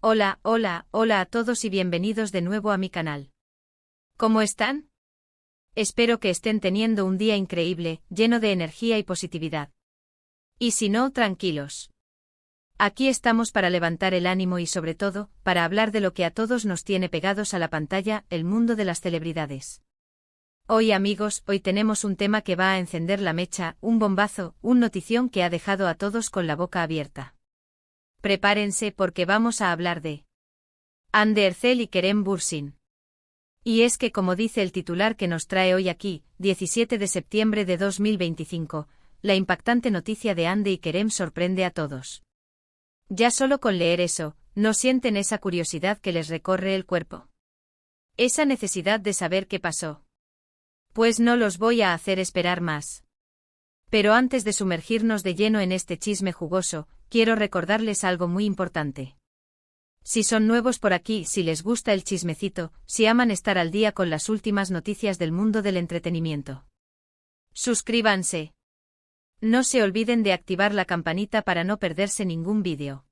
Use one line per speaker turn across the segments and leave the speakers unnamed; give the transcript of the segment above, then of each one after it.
Hola, hola, hola a todos y bienvenidos de nuevo a mi canal. ¿Cómo están? Espero que estén teniendo un día increíble, lleno de energía y positividad. Y si no, tranquilos. Aquí estamos para levantar el ánimo y sobre todo, para hablar de lo que a todos nos tiene pegados a la pantalla, el mundo de las celebridades. Hoy amigos, hoy tenemos un tema que va a encender la mecha, un bombazo, un notición que ha dejado a todos con la boca abierta. Prepárense porque vamos a hablar de Hande Erçel y Kerem Bürsin. Y es que como dice el titular que nos trae hoy aquí, 17 de septiembre de 2025, la impactante noticia de Hande y Kerem sorprende a todos. Ya solo con leer eso, ¿no sienten esa curiosidad que les recorre el cuerpo? Esa necesidad de saber qué pasó. Pues no los voy a hacer esperar más. Pero antes de sumergirnos de lleno en este chisme jugoso, quiero recordarles algo muy importante. Si son nuevos por aquí, si les gusta el chismecito, si aman estar al día con las últimas noticias del mundo del entretenimiento, suscríbanse. No se olviden de activar la campanita para no perderse ningún vídeo.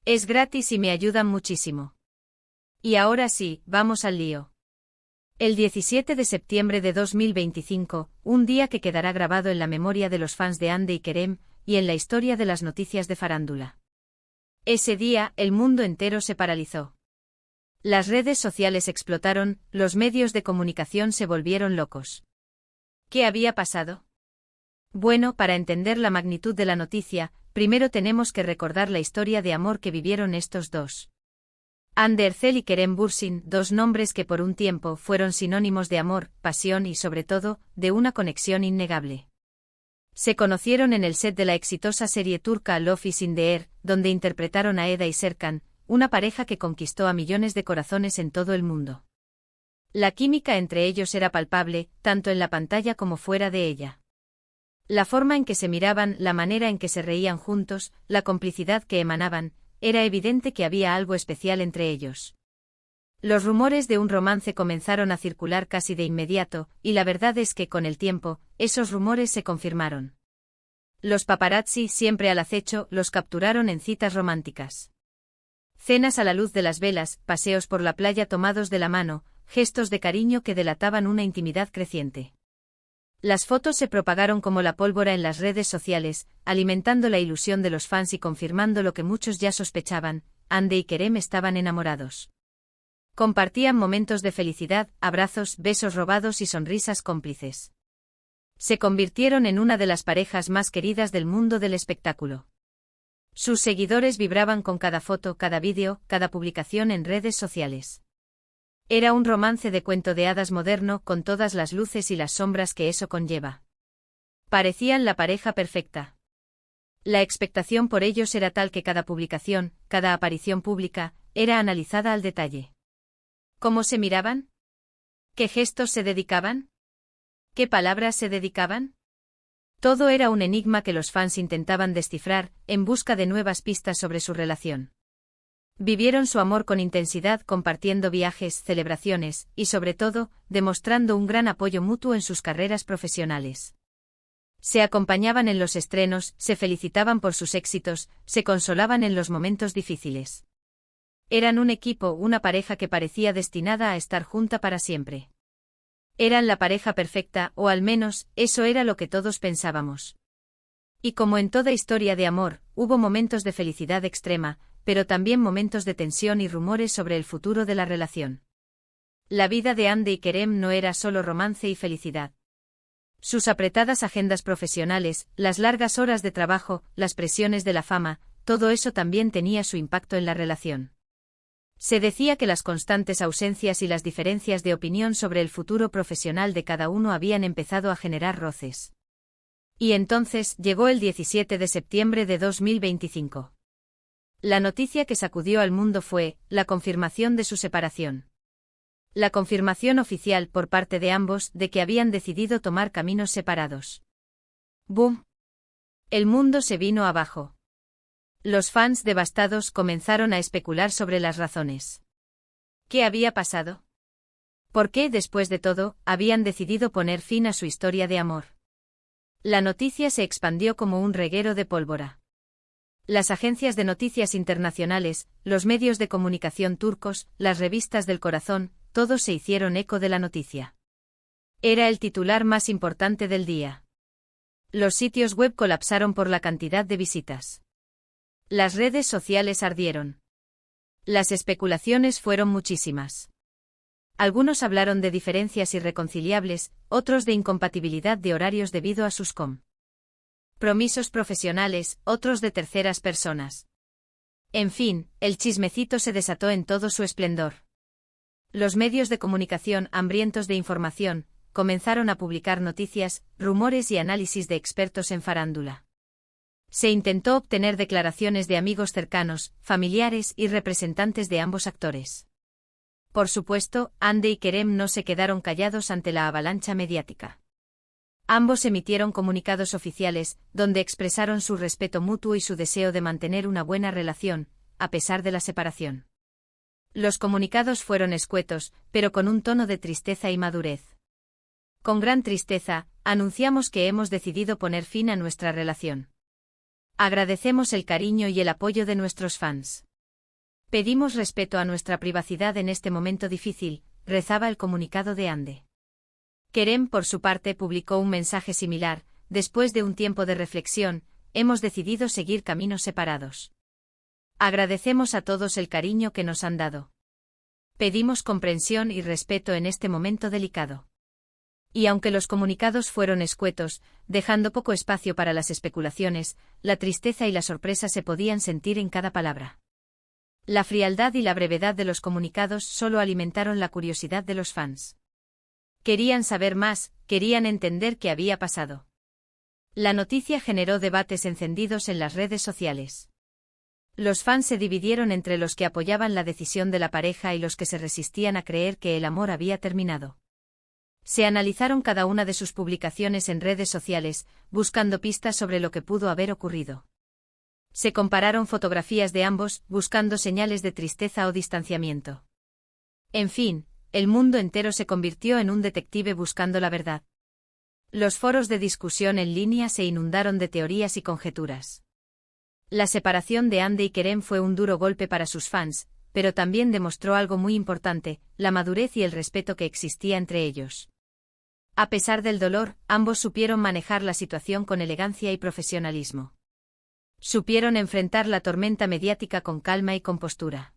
Es gratis y me ayudan muchísimo. Y ahora sí, vamos al lío. El 17 de septiembre de 2025, un día que quedará grabado en la memoria de los fans de Hande y Kerem, y en la historia de las noticias de farándula. Ese día, el mundo entero se paralizó. Las redes sociales explotaron, los medios de comunicación se volvieron locos. ¿Qué había pasado? Bueno, para entender la magnitud de la noticia, primero tenemos que recordar la historia de amor que vivieron estos dos. Hande Erçel y Kerem Bürsin, dos nombres que por un tiempo fueron sinónimos de amor, pasión y sobre todo, de una conexión innegable. Se conocieron en el set de la exitosa serie turca Love is in the Air, donde interpretaron a Eda y Serkan, una pareja que conquistó a millones de corazones en todo el mundo. La química entre ellos era palpable, tanto en la pantalla como fuera de ella. La forma en que se miraban, la manera en que se reían juntos, la complicidad que emanaban, era evidente que había algo especial entre ellos. Los rumores de un romance comenzaron a circular casi de inmediato, y la verdad es que con el tiempo, esos rumores se confirmaron. Los paparazzi, siempre al acecho, los capturaron en citas románticas. Cenas a la luz de las velas, paseos por la playa tomados de la mano, gestos de cariño que delataban una intimidad creciente. Las fotos se propagaron como la pólvora en las redes sociales, alimentando la ilusión de los fans y confirmando lo que muchos ya sospechaban: Hande y Kerem estaban enamorados. Compartían momentos de felicidad, abrazos, besos robados y sonrisas cómplices. Se convirtieron en una de las parejas más queridas del mundo del espectáculo. Sus seguidores vibraban con cada foto, cada vídeo, cada publicación en redes sociales. Era un romance de cuento de hadas moderno, con todas las luces y las sombras que eso conlleva. Parecían la pareja perfecta. La expectación por ellos era tal que cada publicación, cada aparición pública, era analizada al detalle. ¿Cómo se miraban? ¿Qué gestos se dedicaban? ¿Qué palabras se dedicaban? Todo era un enigma que los fans intentaban descifrar, en busca de nuevas pistas sobre su relación. Vivieron su amor con intensidad, compartiendo viajes, celebraciones, y sobre todo, demostrando un gran apoyo mutuo en sus carreras profesionales. Se acompañaban en los estrenos, se felicitaban por sus éxitos, se consolaban en los momentos difíciles. Eran un equipo, una pareja que parecía destinada a estar junta para siempre. Eran la pareja perfecta, o al menos, eso era lo que todos pensábamos. Y como en toda historia de amor, hubo momentos de felicidad extrema, pero también momentos de tensión y rumores sobre el futuro de la relación. La vida de Hande y Kerem no era solo romance y felicidad. Sus apretadas agendas profesionales, las largas horas de trabajo, las presiones de la fama, todo eso también tenía su impacto en la relación. Se decía que las constantes ausencias y las diferencias de opinión sobre el futuro profesional de cada uno habían empezado a generar roces. Y entonces llegó el 17 de septiembre de 2025. La noticia que sacudió al mundo fue la confirmación de su separación. La confirmación oficial por parte de ambos de que habían decidido tomar caminos separados. ¡Boom! El mundo se vino abajo. Los fans devastados comenzaron a especular sobre las razones. ¿Qué había pasado? ¿Por qué, después de todo, habían decidido poner fin a su historia de amor? La noticia se expandió como un reguero de pólvora. Las agencias de noticias internacionales, los medios de comunicación turcos, las revistas del corazón, todos se hicieron eco de la noticia. Era el titular más importante del día. Los sitios web colapsaron por la cantidad de visitas. Las redes sociales ardieron. Las especulaciones fueron muchísimas. Algunos hablaron de diferencias irreconciliables, otros de incompatibilidad de horarios debido a sus compromisos profesionales, otros de terceras personas. En fin, el chismecito se desató en todo su esplendor. Los medios de comunicación, hambrientos de información, comenzaron a publicar noticias, rumores y análisis de expertos en farándula. Se intentó obtener declaraciones de amigos cercanos, familiares y representantes de ambos actores. Por supuesto, Hande y Kerem no se quedaron callados ante la avalancha mediática. Ambos emitieron comunicados oficiales, donde expresaron su respeto mutuo y su deseo de mantener una buena relación, a pesar de la separación. Los comunicados fueron escuetos, pero con un tono de tristeza y madurez. Con gran tristeza, anunciamos que hemos decidido poner fin a nuestra relación. Agradecemos el cariño y el apoyo de nuestros fans. Pedimos respeto a nuestra privacidad en este momento difícil, rezaba el comunicado de Hande. Kerem, por su parte, publicó un mensaje similar: después de un tiempo de reflexión, hemos decidido seguir caminos separados. Agradecemos a todos el cariño que nos han dado. Pedimos comprensión y respeto en este momento delicado. Y aunque los comunicados fueron escuetos, dejando poco espacio para las especulaciones, la tristeza y la sorpresa se podían sentir en cada palabra. La frialdad y la brevedad de los comunicados solo alimentaron la curiosidad de los fans. Querían saber más, querían entender qué había pasado. La noticia generó debates encendidos en las redes sociales. Los fans se dividieron entre los que apoyaban la decisión de la pareja y los que se resistían a creer que el amor había terminado. Se analizaron cada una de sus publicaciones en redes sociales, buscando pistas sobre lo que pudo haber ocurrido. Se compararon fotografías de ambos, buscando señales de tristeza o distanciamiento. En fin, el mundo entero se convirtió en un detective buscando la verdad. Los foros de discusión en línea se inundaron de teorías y conjeturas. La separación de Hande y Kerem fue un duro golpe para sus fans, pero también demostró algo muy importante: la madurez y el respeto que existía entre ellos. A pesar del dolor, ambos supieron manejar la situación con elegancia y profesionalismo. Supieron enfrentar la tormenta mediática con calma y compostura.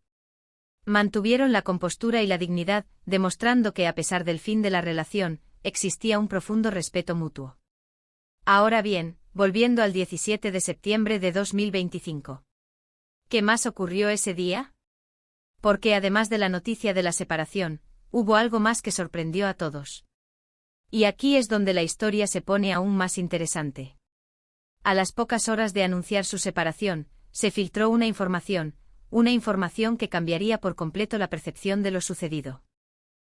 Mantuvieron la compostura y la dignidad, demostrando que a pesar del fin de la relación, existía un profundo respeto mutuo. Ahora bien, volviendo al 17 de septiembre de 2025. ¿Qué más ocurrió ese día? Porque además de la noticia de la separación, hubo algo más que sorprendió a todos. Y aquí es donde la historia se pone aún más interesante. A las pocas horas de anunciar su separación, se filtró una información que cambiaría por completo la percepción de lo sucedido.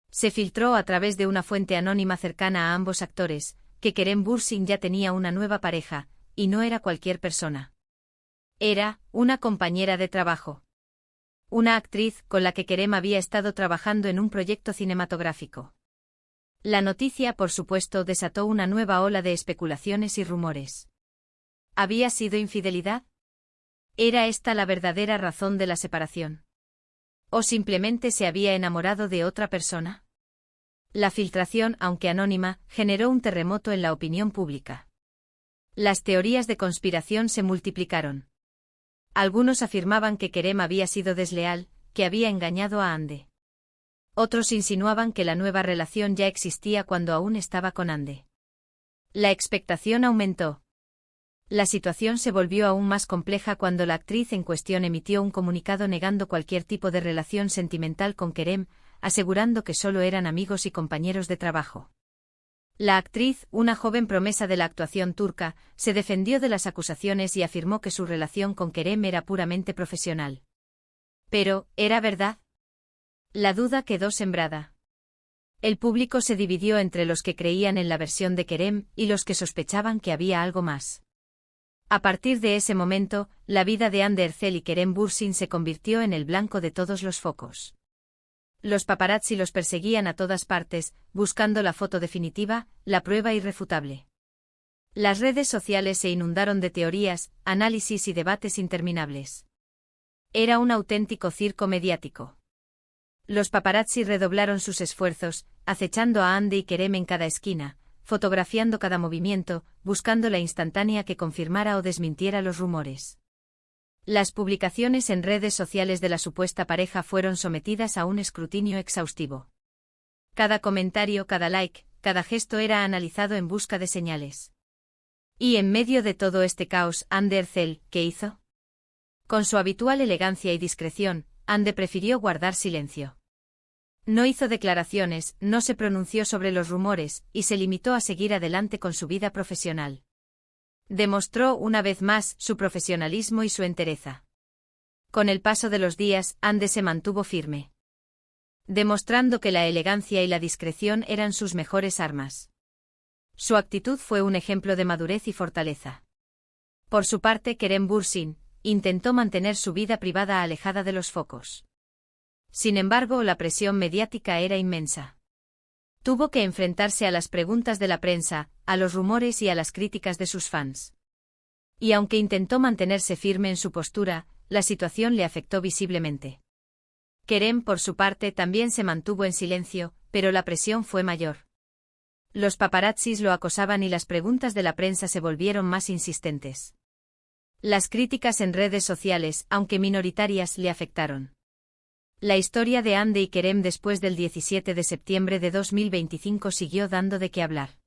Se filtró a través de una fuente anónima cercana a ambos actores, que Kerem Bürsin ya tenía una nueva pareja, y no era cualquier persona. Era una compañera de trabajo. Una actriz con la que Kerem había estado trabajando en un proyecto cinematográfico. La noticia, por supuesto, desató una nueva ola de especulaciones y rumores. ¿Había sido infidelidad? ¿Era esta la verdadera razón de la separación? ¿O simplemente se había enamorado de otra persona? La filtración, aunque anónima, generó un terremoto en la opinión pública. Las teorías de conspiración se multiplicaron. Algunos afirmaban que Kerem había sido desleal, que había engañado a Hande. Otros insinuaban que la nueva relación ya existía cuando aún estaba con Hande. La expectación aumentó. La situación se volvió aún más compleja cuando la actriz en cuestión emitió un comunicado negando cualquier tipo de relación sentimental con Kerem, asegurando que solo eran amigos y compañeros de trabajo. La actriz, una joven promesa de la actuación turca, se defendió de las acusaciones y afirmó que su relación con Kerem era puramente profesional. Pero, ¿era verdad? La duda quedó sembrada. El público se dividió entre los que creían en la versión de Kerem y los que sospechaban que había algo más. A partir de ese momento, la vida de Hande Erçel y Kerem Bürsin se convirtió en el blanco de todos los focos. Los paparazzi los perseguían a todas partes, buscando la foto definitiva, la prueba irrefutable. Las redes sociales se inundaron de teorías, análisis y debates interminables. Era un auténtico circo mediático. Los paparazzi redoblaron sus esfuerzos, acechando a Hande y Kerem en cada esquina, fotografiando cada movimiento, buscando la instantánea que confirmara o desmintiera los rumores. Las publicaciones en redes sociales de la supuesta pareja fueron sometidas a un escrutinio exhaustivo. Cada comentario, cada like, cada gesto era analizado en busca de señales. Y en medio de todo este caos, Hande Erçel, ¿qué hizo? Con su habitual elegancia y discreción, Hande prefirió guardar silencio. No hizo declaraciones, no se pronunció sobre los rumores, y se limitó a seguir adelante con su vida profesional. Demostró una vez más su profesionalismo y su entereza. Con el paso de los días, Hande se mantuvo firme, demostrando que la elegancia y la discreción eran sus mejores armas. Su actitud fue un ejemplo de madurez y fortaleza. Por su parte, Kerem Bürsin intentó mantener su vida privada alejada de los focos. Sin embargo, la presión mediática era inmensa. Tuvo que enfrentarse a las preguntas de la prensa, a los rumores y a las críticas de sus fans. Y aunque intentó mantenerse firme en su postura, la situación le afectó visiblemente. Kerem, por su parte, también se mantuvo en silencio, pero la presión fue mayor. Los paparazzis lo acosaban y las preguntas de la prensa se volvieron más insistentes. Las críticas en redes sociales, aunque minoritarias, le afectaron. La historia de Hande y Kerem después del 17 de septiembre de 2025 siguió dando de qué hablar.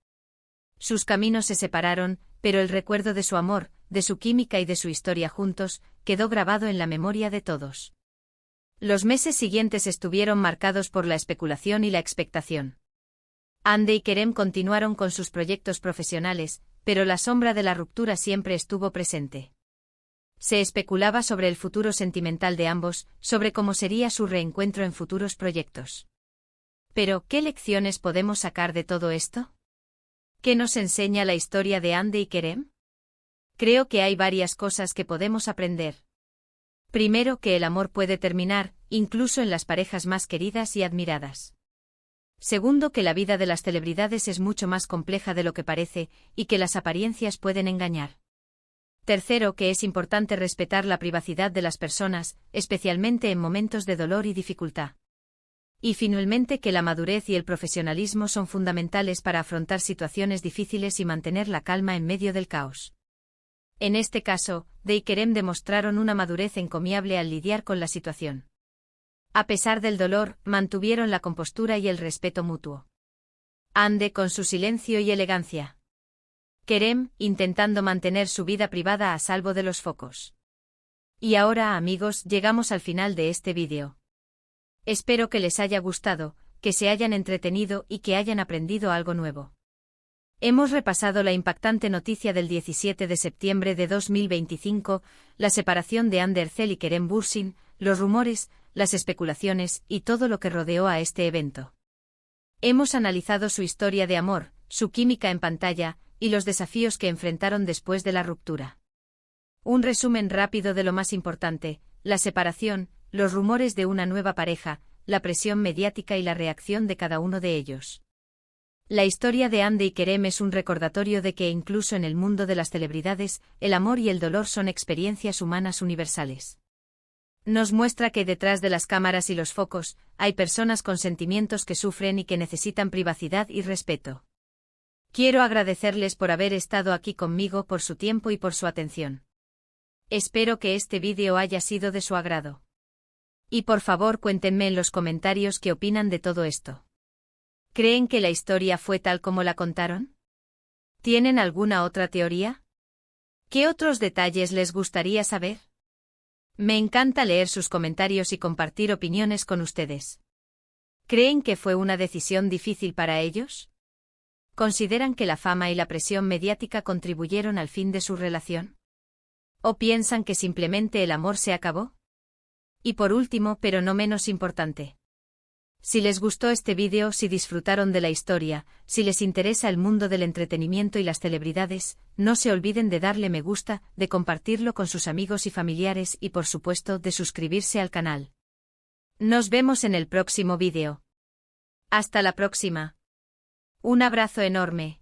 Sus caminos se separaron, pero el recuerdo de su amor, de su química y de su historia juntos, quedó grabado en la memoria de todos. Los meses siguientes estuvieron marcados por la especulación y la expectación. Hande y Kerem continuaron con sus proyectos profesionales, pero la sombra de la ruptura siempre estuvo presente. Se especulaba sobre el futuro sentimental de ambos, sobre cómo sería su reencuentro en futuros proyectos. Pero, ¿qué lecciones podemos sacar de todo esto? ¿Qué nos enseña la historia de Hande y Kerem? Creo que hay varias cosas que podemos aprender. Primero, que el amor puede terminar, incluso en las parejas más queridas y admiradas. Segundo, que la vida de las celebridades es mucho más compleja de lo que parece, y que las apariencias pueden engañar. Tercero, que es importante respetar la privacidad de las personas, especialmente en momentos de dolor y dificultad. Y finalmente, que la madurez y el profesionalismo son fundamentales para afrontar situaciones difíciles y mantener la calma en medio del caos. En este caso, Hande y Kerem demostraron una madurez encomiable al lidiar con la situación. A pesar del dolor, mantuvieron la compostura y el respeto mutuo. Hande con su silencio y elegancia. Kerem, intentando mantener su vida privada a salvo de los focos. Y ahora, amigos, llegamos al final de este vídeo. Espero que les haya gustado, que se hayan entretenido y que hayan aprendido algo nuevo. Hemos repasado la impactante noticia del 17 de septiembre de 2025, la separación de Hande Erçel y Kerem Bürsin, los rumores, las especulaciones y todo lo que rodeó a este evento. Hemos analizado su historia de amor, su química en pantalla, y los desafíos que enfrentaron después de la ruptura. Un resumen rápido de lo más importante: la separación, los rumores de una nueva pareja, la presión mediática y la reacción de cada uno de ellos. La historia de Hande y Kerem es un recordatorio de que incluso en el mundo de las celebridades, el amor y el dolor son experiencias humanas universales. Nos muestra que detrás de las cámaras y los focos, hay personas con sentimientos que sufren y que necesitan privacidad y respeto. Quiero agradecerles por haber estado aquí conmigo, por su tiempo y por su atención. Espero que este vídeo haya sido de su agrado. Y por favor cuéntenme en los comentarios qué opinan de todo esto. ¿Creen que la historia fue tal como la contaron? ¿Tienen alguna otra teoría? ¿Qué otros detalles les gustaría saber? Me encanta leer sus comentarios y compartir opiniones con ustedes. ¿Creen que fue una decisión difícil para ellos? ¿Consideran que la fama y la presión mediática contribuyeron al fin de su relación? ¿O piensan que simplemente el amor se acabó? Y por último, pero no menos importante, si les gustó este vídeo, si disfrutaron de la historia, si les interesa el mundo del entretenimiento y las celebridades, no se olviden de darle me gusta, de compartirlo con sus amigos y familiares y por supuesto de suscribirse al canal. Nos vemos en el próximo vídeo. Hasta la próxima. Un abrazo enorme.